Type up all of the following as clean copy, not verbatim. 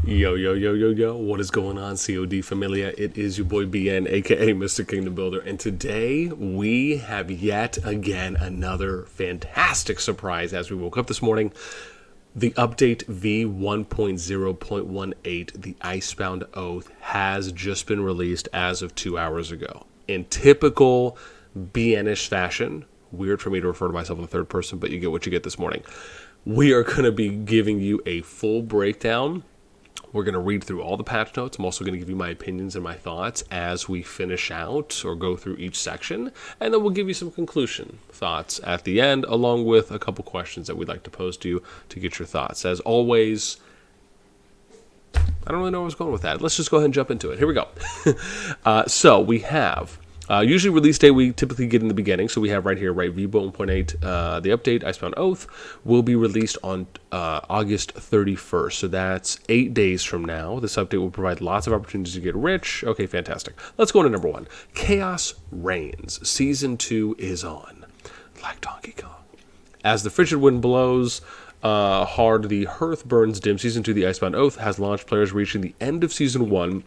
Yo, what is going on, CoD Familia? It is your boy BN, aka Mr. Kingdom Builder, and today we have yet again another fantastic surprise as we woke up this morning. The update V1.0.18, the Icebound Oath, has just been released as of 2 hours ago. In typical BN-ish fashion, weird for me to refer to myself in the third person, but you get what you get this morning. We are going to be giving you a full breakdown. We're going to read through all the patch notes. I'm also going to give you my opinions and my thoughts as we finish out or go through each section. And then we'll give you some conclusion thoughts at the end, along with a couple questions that we'd like to pose to you to get your thoughts. As always, I don't really know where I was going with that. Let's just go ahead and jump into it. Here we go. So we have... usually release date we typically get in the beginning, so we have right here, V1.8, the update, Icebound Oath, will be released on August 31st, so that's 8 days from now. This update will provide lots of opportunities to get rich. Okay, fantastic. Let's go into number 1. Chaos Reigns. Season 2 is on. Like Donkey Kong. As the frigid wind blows hard, the hearth burns dim. Season 2, the Icebound Oath, has launched players reaching the end of Season 1,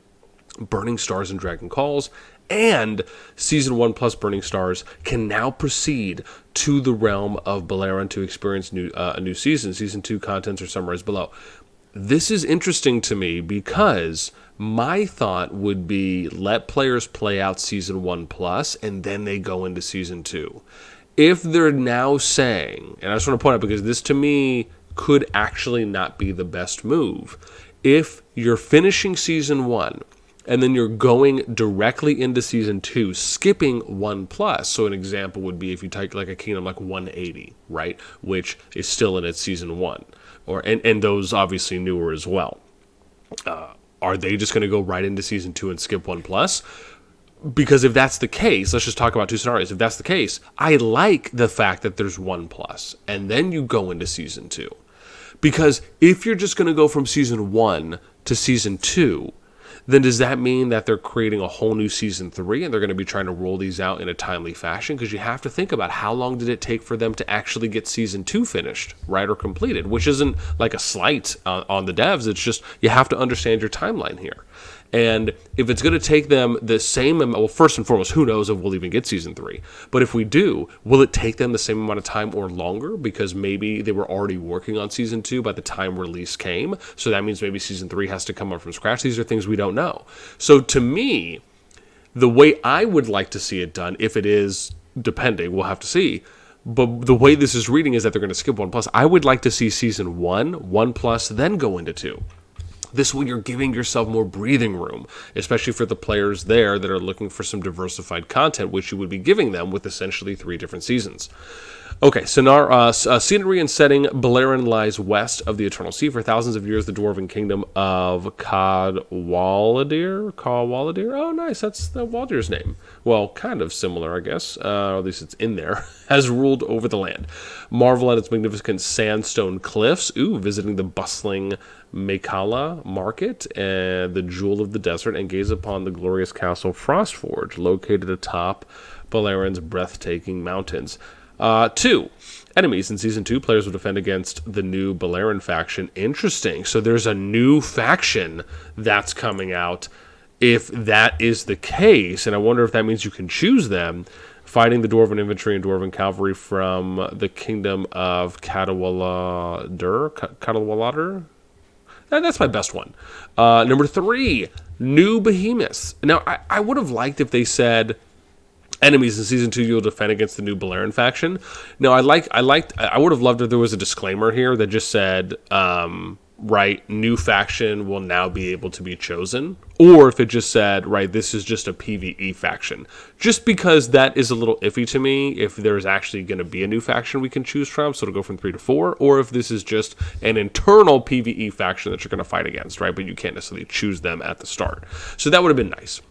Burning Stars and Dragon Calls, and Season 1 plus Burning Stars can now proceed to the realm of Beleren to experience a new season. Season 2 contents are summarized below. This is interesting to me because my thought would be let players play out Season 1 plus and then they go into Season 2. If they're now saying, and I just want to point out because this to me could actually not be the best move, if you're finishing Season 1 and then you're going directly into Season 2, skipping 1 plus. So an example would be if you take like a kingdom like 180, right? Which is still in its Season 1. And those obviously newer as well. Are they just going to go right into Season 2 and skip 1 plus? Because if that's the case, let's just talk about two scenarios. If that's the case, I like the fact that there's 1 plus. And then you go into Season 2. Because if you're just going to go from Season 1 to Season 2, then does that mean that they're creating a whole new Season 3 and they're going to be trying to roll these out in a timely fashion? Because you have to think about how long did it take for them to actually get Season 2 finished, right, or completed, which isn't like a slight on the devs. It's just you have to understand your timeline here. And if it's going to take them the same amount, well, first and foremost, who knows if we'll even get Season 3. But if we do, will it take them the same amount of time or longer? Because maybe they were already working on Season 2 by the time release came. So that means maybe Season 3 has to come up from scratch. These are things we don't know. So to me, the way I would like to see it done, if it is, depending, we'll have to see. But the way this is reading is that they're going to skip 1 plus. I would like to see Season 1 plus, then go into 2. This way you're giving yourself more breathing room, especially for the players there that are looking for some diversified content, which you would be giving them with essentially 3 different seasons. Okay, so now, scenery and setting. Beleren lies west of the Eternal Sea. For thousands of years, the dwarven kingdom of Cadwalladir? Oh, nice, that's the Waldir's name. Well, kind of similar, I guess, or at least it's in there, has ruled over the land. Marvel at its magnificent sandstone cliffs. Visiting the bustling Makala market, the jewel of the desert, and gaze upon the glorious castle Frostforge, located atop Beleren's breathtaking mountains. 2. Enemies. In Season 2, players will defend against the new Beleren faction. Interesting. So there's a new faction that's coming out. If that is the case, and I wonder if that means you can choose them, fighting the Dwarven infantry and Dwarven cavalry from the kingdom of Cadwalladir? That's my best one. Number 3, new Behemoths. Now, I would have liked if they said... enemies in Season 2, you'll defend against the new Beleren faction. No, I would have loved if there was a disclaimer here that just said, right, new faction will now be able to be chosen. Or if it just said, right, this is just a PvE faction. Just because that is a little iffy to me if there's actually going to be a new faction we can choose from, so it'll go from 3 to 4, or if this is just an internal PvE faction that you're going to fight against, right, but you can't necessarily choose them at the start. So that would have been nice.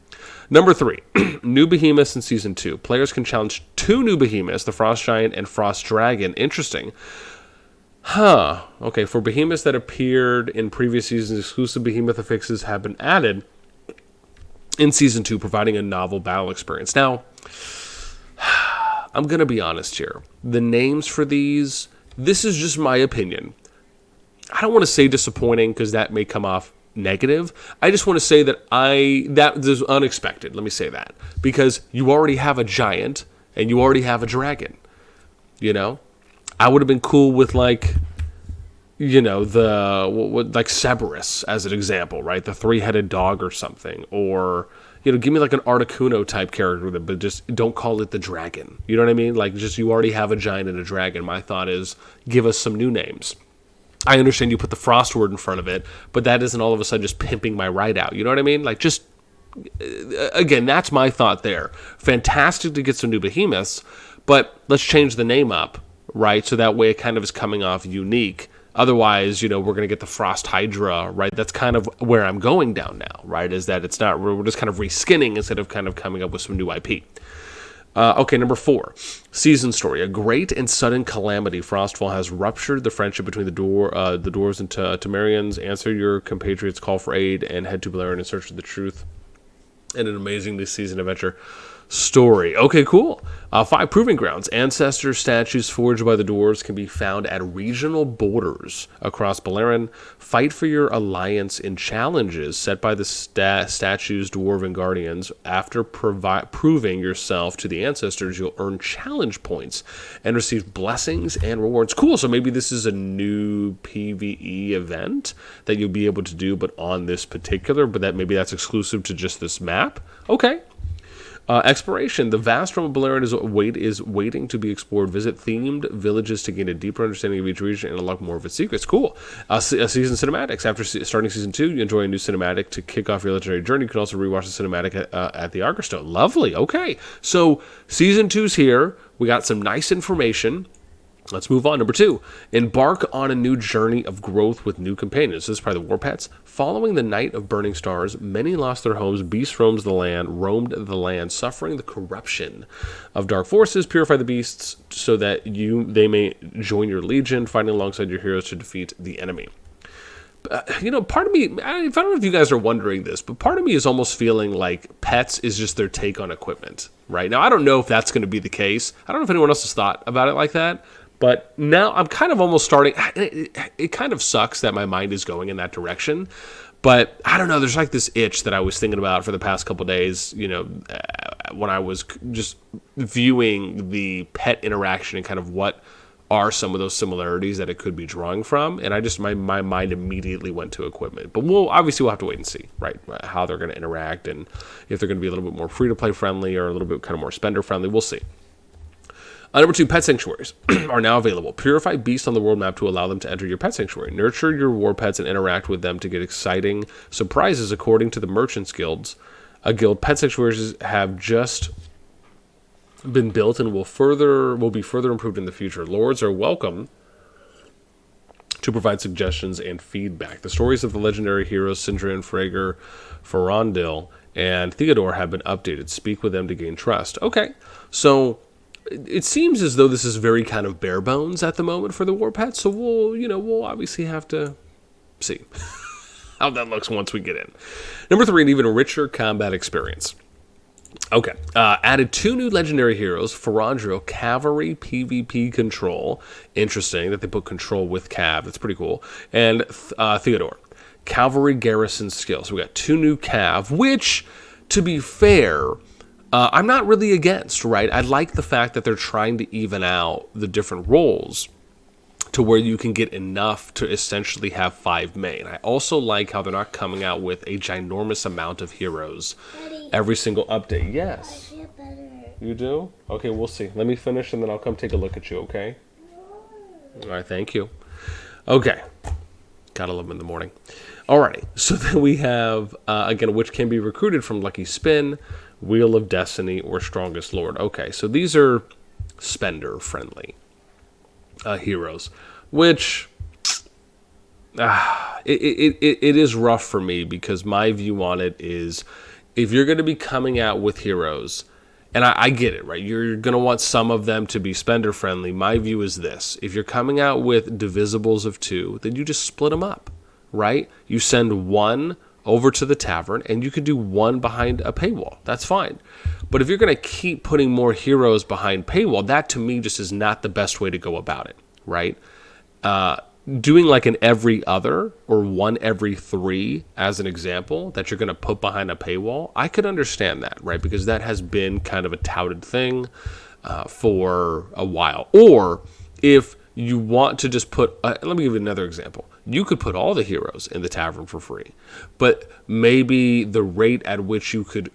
Number 3, new Behemoths in Season 2. Players can challenge 2 new Behemoths, the Frost Giant and Frost Dragon. Interesting. Okay, for Behemoths that appeared in previous seasons, exclusive Behemoth affixes have been added in Season 2, providing a novel battle experience. Now, I'm going to be honest here. The names for these, this is just my opinion. I don't want to say disappointing because that may come off negative. I just want to say that that is unexpected. Let me say that, because you already have a giant and you already have a dragon. You know, I would have been cool with like, you know, like Cerberus as an example, right? The 3-headed dog or something, or, you know, give me like an Articuno type character, but just don't call it the dragon. You know what I mean? Like, just, you already have a giant and a dragon. My thought is, give us some new names. I understand you put the frost word in front of it, but that isn't all of a sudden just pimping my right out. You know what I mean? Like, just, again, that's my thought there. Fantastic to get some new behemoths, but let's change the name up, right? So that way it kind of is coming off unique. Otherwise, you know, we're going to get the Frost Hydra, right? That's kind of where I'm going down now, right? Is that it's not, we're just kind of reskinning instead of kind of coming up with some new IP. Okay, number 4, season story. A great and sudden calamity, Frostfall, has ruptured the friendship between the dwarves and Temerians. Answer your compatriots' call for aid and head to Beleriand in search of the truth. And an amazing this season adventure story. Okay, cool. 5 proving grounds. Ancestor statues forged by the dwarves can be found at regional borders across Beleriand. Fight for your alliance in challenges set by the statues' dwarven guardians. After proving yourself to the ancestors, you'll earn challenge points and receive blessings and rewards. Cool. So maybe this is a new PvE event that you'll be able to do, but on this particular, but that maybe that's exclusive to just this map. Okay. Exploration. The vast realm of Beleriand is waiting to be explored. Visit themed villages to gain a deeper understanding of each region and unlock more of its secrets. Cool. Season cinematics. After starting season 2, you enjoy a new cinematic to kick off your legendary journey. You can also rewatch the cinematic at the Argerstone. Lovely. Okay. So season 2's here. We got some nice information. Let's move on. Number 2, embark on a new journey of growth with new companions. This is probably the war pets. Following the night of burning stars, many lost their homes. Beasts roamed the land, suffering the corruption of dark forces. Purify the beasts so that they may join your legion, fighting alongside your heroes to defeat the enemy. You know, part of me, I don't know if you guys are wondering this, but part of me is almost feeling like pets is just their take on equipment, right? Now, I don't know if that's going to be the case. I don't know if anyone else has thought about it like that. But now I'm kind of almost starting, it kind of sucks that my mind is going in that direction. But I don't know, there's like this itch that I was thinking about for the past couple of days, you know, when I was just viewing the pet interaction and kind of what are some of those similarities that it could be drawing from. And I just, my mind immediately went to equipment. But we'll have to wait and see, right, how they're going to interact and if they're going to be a little bit more free-to-play friendly or a little bit kind of more spender friendly. We'll see. Number 2, pet sanctuaries are now available. Purify beasts on the world map to allow them to enter your pet sanctuary. Nurture your war pets and interact with them to get exciting surprises according to the Merchants Guild. Pet sanctuaries have just been built and will be further improved in the future. Lords are welcome to provide suggestions and feedback. The stories of the legendary heroes Sindri, Freyr, Forondil, and Theodore have been updated. Speak with them to gain trust. Okay, so it seems as though this is very kind of bare bones at the moment for the war pets, so we'll obviously have to see how that looks once we get in. Number 3, an even richer combat experience. Okay, added 2 new legendary heroes, Forondil, Cavalry PvP Control. Interesting that they put control with Cav, that's pretty cool. And Theodore, Cavalry Garrison Skill. So we got 2 new Cav, which, to be fair, I'm not really against, right? I like the fact that they're trying to even out the different roles to where you can get enough to essentially have 5 main. I also like how they're not coming out with a ginormous amount of heroes every single update. Yes. I feel better. You do? Okay, we'll see. Let me finish and then I'll come take a look at you, okay? All right, thank you. Okay. Gotta love them in the morning. Alrighty, so then we have, again, which can be recruited from Lucky Spin, Wheel of Destiny, or Strongest Lord. Okay, so these are spender-friendly heroes, which it is rough for me because my view on it is if you're going to be coming out with heroes, and I get it, right? You're going to want some of them to be spender-friendly. My view is this. If you're coming out with divisibles of 2, then you just split them up, right? You send 1 over to the tavern, and you can do 1 behind a paywall. That's fine. But if you're going to keep putting more heroes behind paywall, that to me just is not the best way to go about it, right? doing like an every other or one every three as an example that you're going to put behind a paywall, I could understand that, right? Because that has been kind of a touted thing for a while. Or if you want to just put, let me give you another example. You could put all the heroes in the tavern for free, but maybe the rate at which you could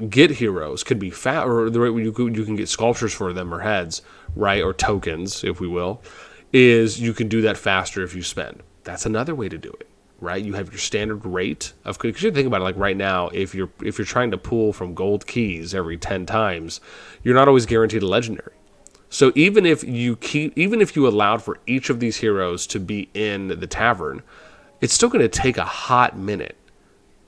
get heroes could be fat, or the rate you can get sculptures for them or heads, right? Or tokens, if we will, is you can do that faster if you spend. That's another way to do it, right? You have your standard rate of, because you think about it, like right now, if you're trying to pull from gold keys every 10 times, you're not always guaranteed a legendary. So even if you allowed for each of these heroes to be in the tavern, it's still going to take a hot minute,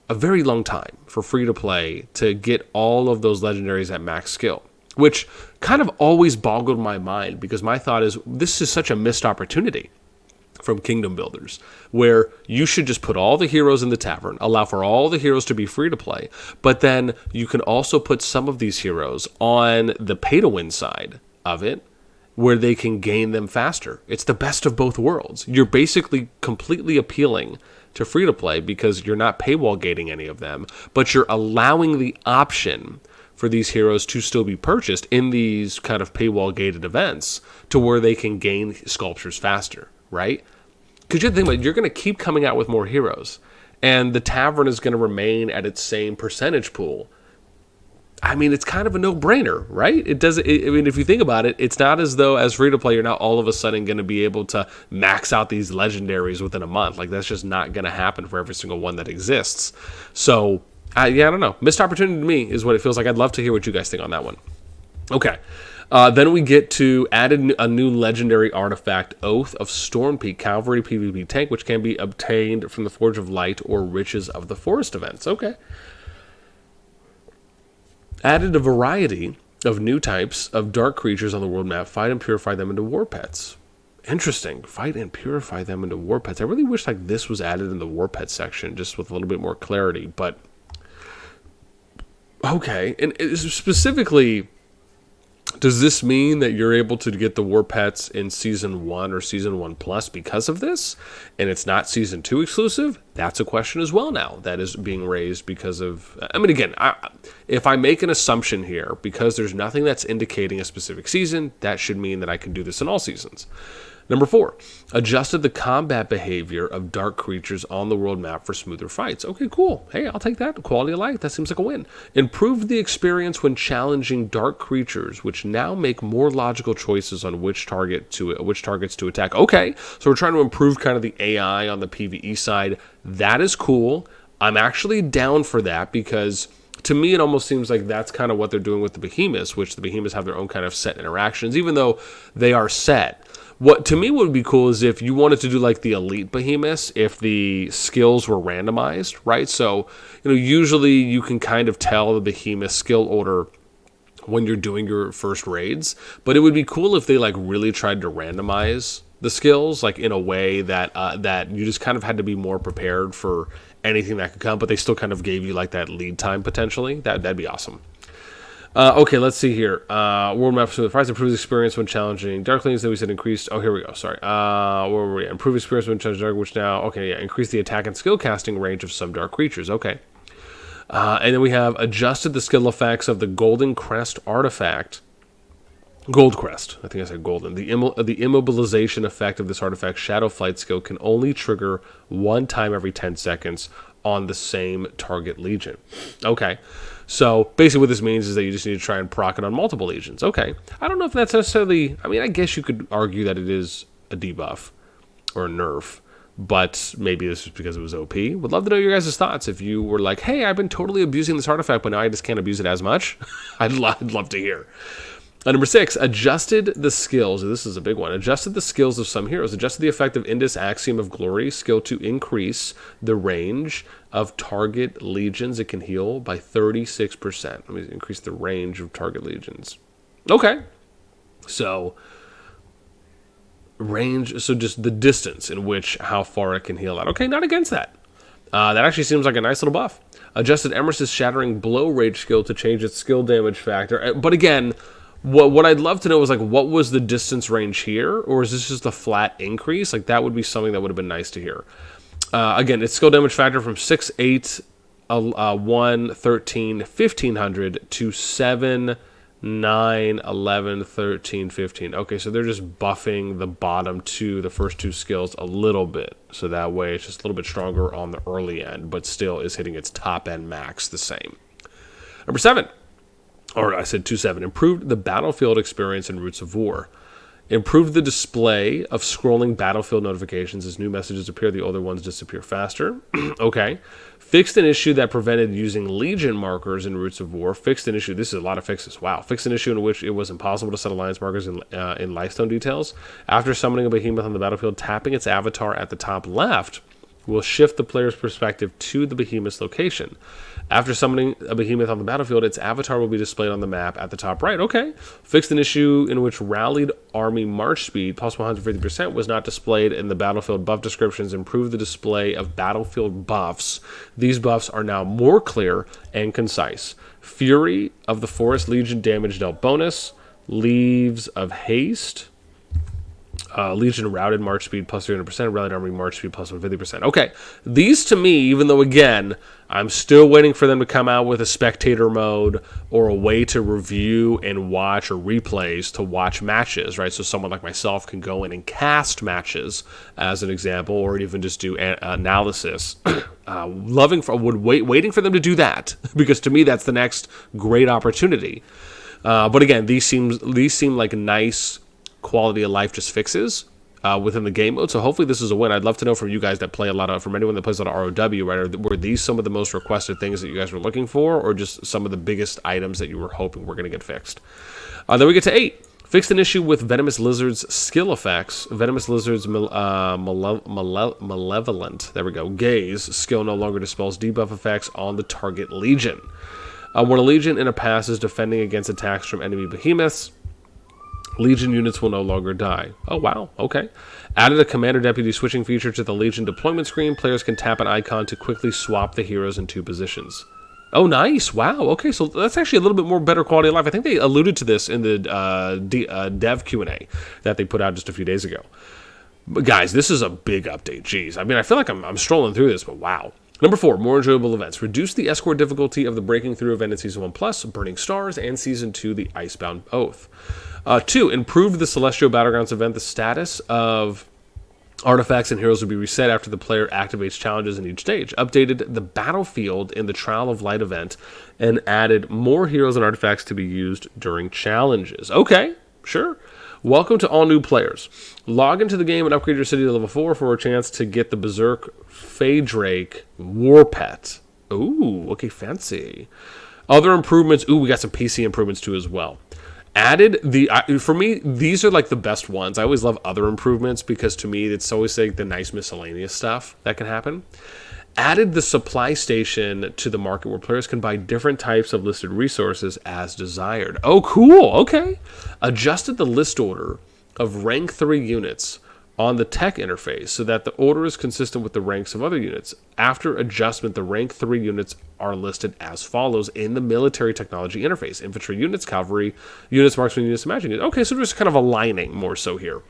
a very long time for free to play to get all of those legendaries at max skill, which kind of always boggled my mind, because my thought is this is such a missed opportunity from kingdom builders, where you should just put all the heroes in the tavern, allow for all the heroes to be free to play, but then you can also put some of these heroes on the pay to win side of it, where they can gain them faster. It's the best of both worlds. You're basically completely appealing to free to play because you're not paywall gating any of them, but you're allowing the option for these heroes to still be purchased in these kind of paywall gated events to where they can gain sculptures faster, right? Because you think about it, you're going to keep coming out with more heroes, and the tavern is going to remain at its same percentage pool. I mean, it's kind of a no-brainer, right? It doesn't. I mean, if you think about it, it's not as though as free-to-play you're now all of a sudden going to be able to max out these legendaries within a month. Like, that's just not going to happen for every single one that exists. So, I don't know. Missed opportunity to me is what it feels like. I'd love to hear what you guys think on that one. Okay. Then we get to add a new legendary artifact, Oath of Stormpeak, Cavalry PvP tank, which can be obtained from the Forge of Light or Riches of the Forest events. Okay. Added a variety of new types of dark creatures on the world map. Fight and purify them into war pets. Interesting. Fight and purify them into war pets. I really wish like this was added in the war pet section, just with a little bit more clarity. But okay, and specifically, does this mean that you're able to get the war pets in Season 1 or Season 1 Plus because of this, and it's not Season 2 exclusive? That's a question as well now that is being raised because of... I mean, again, if I make an assumption here, because there's nothing that's indicating a specific season, that should mean that I can do this in all seasons. Number 4, adjusted the combat behavior of dark creatures on the world map for smoother fights. Okay, cool. Hey, I'll take that. Quality of life. That seems like a win. Improved the experience when challenging dark creatures, which now make more logical choices on which targets to attack. Okay, so we're trying to improve kind of the AI on the PvE side. That is cool. I'm actually down for that because to me it almost seems like that's kind of what they're doing with the Behemoths, which the Behemoths have their own kind of set interactions, even though they are set. What to me would be cool is if you wanted to do like the elite Behemoths, if the skills were randomized, right? So, usually you can kind of tell the Behemoth skill order when you're doing your first raids, but it would be cool if they like really tried to randomize the skills, like in a way that that you just kind of had to be more prepared for anything that could come, but they still kind of gave you like that lead time potentially. That'd be awesome. Okay, let's see here. World map for the price improves experience when challenging dark lanes. Then we said increased. Oh, here we go. Sorry. Where were we? Improve experience when challenging dark, which now, okay, yeah, increase the attack and skill casting range of some dark creatures. Okay. And then we have adjusted the skill effects of the Golden Crest artifact. Gold Crest. I think I said golden. The immobilization effect of this artifact, Shadow Flight skill, can only trigger one time every 10 seconds on the same target legion. Okay. So basically what this means is that you just need to try and proc it on multiple legions. Okay. I don't know if that's necessarily... I mean, I guess you could argue that it is a debuff or a nerf, but maybe this is because it was OP. Would love to know your guys' thoughts. If you were like, hey, I've been totally abusing this artifact, but now I just can't abuse it as much. I'd love to hear. Number 6, adjusted the skills. This is a big one. Adjusted the skills of some heroes. Adjusted the effect of Indus Axiom of Glory skill to increase the range of target legions it can heal by 36%. Let me increase the range of target legions. Okay. So, range, so just the distance in which, how far it can heal out. Okay, not against that. That actually seems like a nice little buff. Adjusted Emerus's Shattering Blow Rage skill to change its skill damage factor. But again... What I'd love to know is, like, what was the distance range here? Or is this just a flat increase? Like, that would be something that would have been nice to hear. Again, its skill damage factor from 6, 8, 1, 13, 1500 to 7, 9, 11, 13, 15. Okay, so they're just buffing the bottom two, the first two skills a little bit. So that way it's just a little bit stronger on the early end, but still is hitting its top end max the same. Number 7. Or I said 2.7, improved the battlefield experience in Roots of War. Improved the display of scrolling battlefield notifications as new messages appear, the older ones disappear faster. Okay. Fixed an issue that prevented using Legion markers in Roots of War. Fixed an issue, this is a lot of fixes, wow. Fixed an issue in which it was impossible to set alliance markers in Lifestone details. After summoning a behemoth on the battlefield, tapping its avatar at the top left will shift the player's perspective to the behemoth's location. After summoning a behemoth on the battlefield, its avatar will be displayed on the map at the top right. Okay. Fixed an issue in which rallied army march speed, plus 150%, was not displayed in the battlefield buff descriptions. Improved the display of battlefield buffs. These buffs are now more clear and concise. Fury of the Forest Legion damage dealt bonus. Leaves of Haste. Legion routed march speed plus 300%, rallied army march speed plus 150%. Okay, these to me, even though again, I'm still waiting for them to come out with a spectator mode or a way to review and watch or replays to watch matches, right? So someone like myself can go in and cast matches as an example, or even just do analysis. Waiting for them to do that, because to me that's the next great opportunity. But again, these seem like nice quality of life just fixes within the game mode. So hopefully this is a win. I'd love to know from you guys that play a lot of, from anyone that plays a lot of ROW, right? Were these some of the most requested things that you guys were looking for, or just some of the biggest items that you were hoping were going to get fixed? Then we get to 8. Fixed an issue with Venomous Lizard's skill effects. Venomous Lizard's malevolent, there we go, gaze skill no longer dispels debuff effects on the target legion. When a legion in a pass is defending against attacks from enemy behemoths, Legion units will no longer die. Oh, wow. Okay. Added a commander-deputy switching feature to the Legion deployment screen. Players can tap an icon to quickly swap the heroes in 2 positions. Oh, nice. Wow. Okay, so that's actually a little bit more better quality of life. I think they alluded to this in the dev Q&A that they put out just a few days ago. But guys, this is a big update. Jeez. I mean, I feel like I'm strolling through this, but wow. Number 4, more enjoyable events. Reduce the escort difficulty of the Breaking Through event in Season 1 Plus, Burning Stars, and Season 2, the Icebound Oath. 2, improved the Celestial Battlegrounds event. The status of artifacts and heroes will be reset after the player activates challenges in each stage. Updated the battlefield in the Trial of Light event, and added more heroes and artifacts to be used during challenges. Okay, sure. Welcome to all new players. Log into the game and upgrade your city to level 4 for a chance to get the Berserk Phaedrake War Pet. Ooh, okay, fancy. Other improvements. Ooh, we got some PC improvements too as well. Added the, for me, these are like the best ones. I always love other improvements because to me, it's always like the nice miscellaneous stuff that can happen. Added the supply station to the market where players can buy different types of listed resources as desired. Oh, cool. Okay. Adjusted the list order of rank 3 units on the tech interface so that the order is consistent with the ranks of other units. After adjustment, the rank 3 units are listed as follows in the military technology interface: infantry units, cavalry units, marksman units, and magic units. Okay, so there's kind of aligning more so here.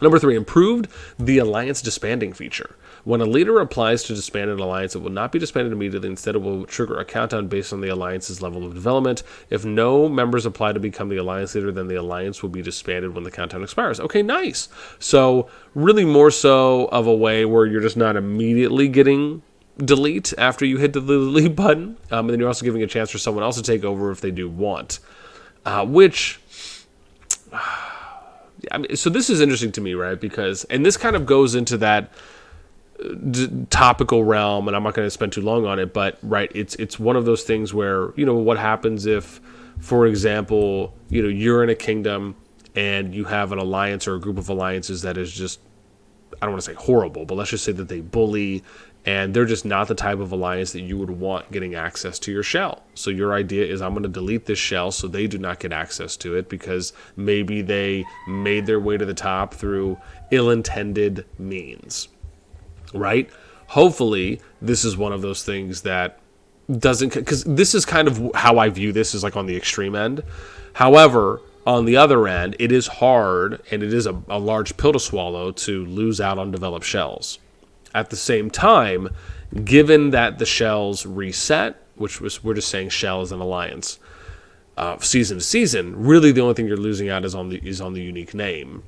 Number 3, improved the alliance disbanding feature. When a leader applies to disband an alliance, it will not be disbanded immediately. Instead, it will trigger a countdown based on the alliance's level of development. If no members apply to become the alliance leader, then the alliance will be disbanded when the countdown expires. Okay, nice. So really more so of a way where you're just not immediately getting delete after you hit the delete button. And then you're also giving a chance for someone else to take over if they do want. Which... I mean, so this is interesting to me, right? Because, and this kind of goes into that topical realm, and I'm not going to spend too long on it, but right, it's one of those things where, you know, what happens if, for example, you know, you're in a kingdom and you have an alliance or a group of alliances that is just, I don't want to say horrible, but let's just say that they bully, and they're just not the type of alliance that you would want getting access to your shell. So your idea is, I'm going to delete this shell so they do not get access to it because maybe they made their way to the top through ill-intended means, right? Hopefully, this is one of those things that doesn't, because this is kind of how I view this, is like on the extreme end. However, on the other end, it is hard and it is a large pill to swallow to lose out on developed shells. At the same time, given that the shells reset, which was, we're just saying shell is an alliance, season to season, really the only thing you're losing out is on the unique name,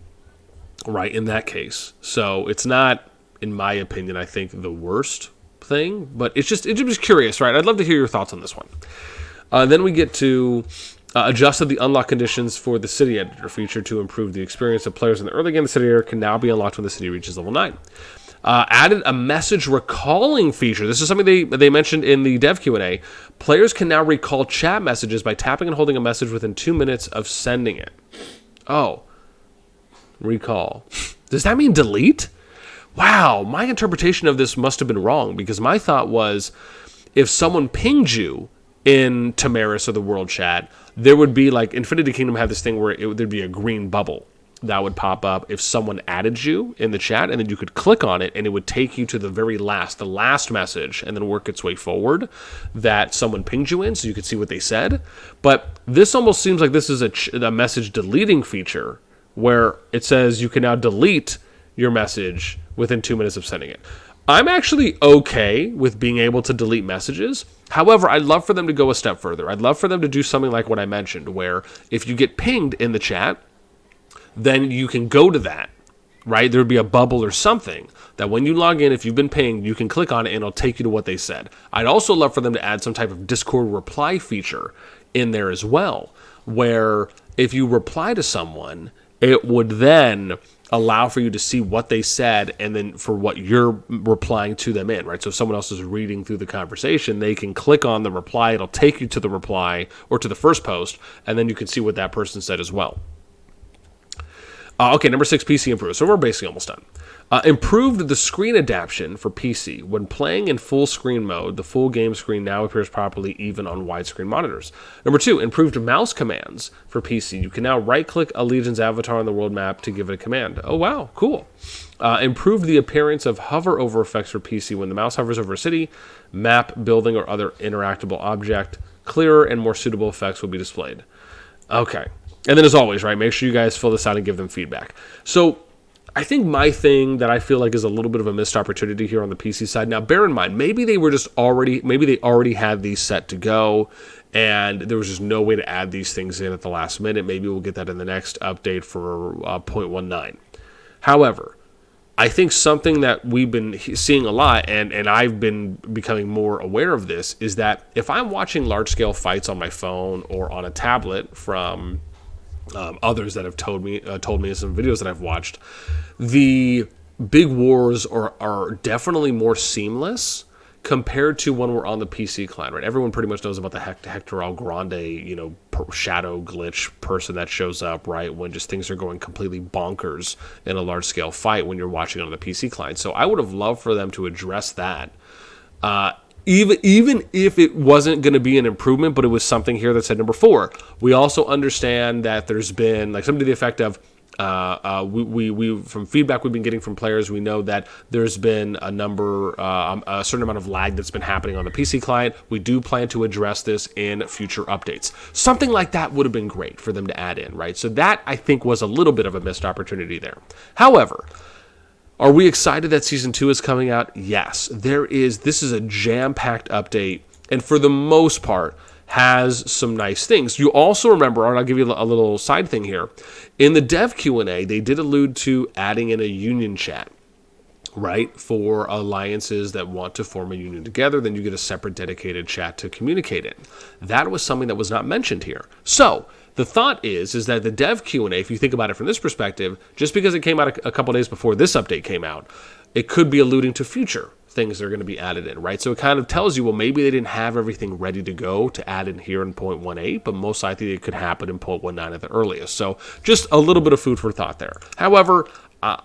right, in that case. So it's not, in my opinion, I think the worst thing, but it's just curious, right? I'd love to hear your thoughts on this one. Then we get to adjusted the unlock conditions for the city editor feature to improve the experience of players in the early game. The city editor can now be unlocked when the city reaches level 9. Added a message recalling feature. This is something they mentioned in the dev Q&A. Players can now recall chat messages by tapping and holding a message within 2 minutes of sending it. Oh. Recall. Does that mean delete? Wow, my interpretation of this must have been wrong, because my thought was if someone pinged you in Tamaris or the world chat, there would be, like, Infinity Kingdom had this thing where there'd be a green bubble that would pop up if someone added you in the chat, and then you could click on it and it would take you to the last message, and then work its way forward that someone pinged you in so you could see what they said. But this almost seems like this is a message deleting feature where it says you can now delete your message within 2 minutes of sending it. I'm actually okay with being able to delete messages. However, I'd love for them to go a step further. I'd love for them to do something like what I mentioned, where if you get pinged in the chat, then you can go to that, right? There would be a bubble or something that when you log in, if you've been pinged, you can click on it and it'll take you to what they said. I'd also love for them to add some type of Discord reply feature in there as well, where if you reply to someone, it would then allow for you to see what they said and then for what you're replying to them in, right? So if someone else is reading through the conversation, they can click on the reply, it'll take you to the reply or to the first post, and then you can see what that person said as well. Okay, number 6, PC improved. So we're basically almost done. Improved the screen adaptation for PC. When playing in full screen mode, the full game screen now appears properly even on widescreen monitors. Number 2, improved mouse commands for PC. You can now right-click a Legion's avatar on the world map to give it a command. Oh, wow, cool. Improved the appearance of hover over effects for PC. When the mouse hovers over a city, map, building, or other interactable object, clearer and more suitable effects will be displayed. Okay. And then as always, right, make sure you guys fill this out and give them feedback. So I think my thing that I feel like is a little bit of a missed opportunity here on the PC side. Now, bear in mind, maybe they already had these set to go and there was just no way to add these things in at the last minute. Maybe we'll get that in the next update for 0.19. However, I think something that we've been seeing a lot, and I've been becoming more aware of this, is that if I'm watching large-scale fights on my phone or on a tablet from others that have told me in some videos that I've watched, the big wars are definitely more seamless compared to when we're on the PC client, right? Everyone pretty much knows about the Hector Al Grande, shadow glitch person that shows up, right, when just things are going completely bonkers in a large-scale fight when you're watching on the PC client. So I would have loved for them to address that, even if it wasn't going to be an improvement, but it was something here that said, number 4, we also understand that there's been, like, something to the effect of, we from feedback we've been getting from players, we know that there's been a certain amount of lag that's been happening on the PC client. We do plan to address this in future updates. Something like that would have been great for them to add in, right? So that, I think, was a little bit of a missed opportunity there. However, are we excited that Season 2 is coming out? Yes. This is a jam-packed update, and for the most part, has some nice things. You also remember, and I'll give you a little side thing here, in the dev Q&A, they did allude to adding in a union chat, right, for alliances that want to form a union together. Then you get a separate dedicated chat to communicate it. That was something that was not mentioned here. So the thought is that the dev Q&A, if you think about it from this perspective, just because it came out a couple days before this update came out, it could be alluding to future things that are going to be added in, right? So it kind of tells you, well, maybe they didn't have everything ready to go to add in here in 0.18, but most likely it could happen in 0.19 at the earliest. So just a little bit of food for thought there. However,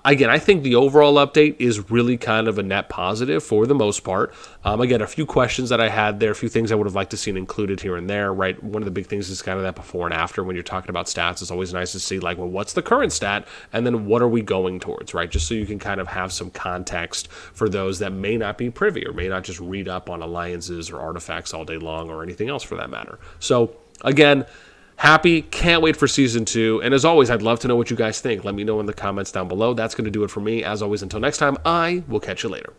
again, I think the overall update is really kind of a net positive for the most part. Again, a few questions that I had there, a few things I would have liked to see included here and there, right? One of the big things is kind of that before and after when you're talking about stats. It's always nice to see, like, well, what's the current stat? And then what are we going towards, right? Just so you can kind of have some context for those that may not be privy or may not just read up on alliances or artifacts all day long or anything else for that matter. So, again, Happy, can't wait for Season 2. And as always, I'd love to know what you guys think. Let me know in the comments down below. That's going to do it for me. As always, until next time, I will catch you later.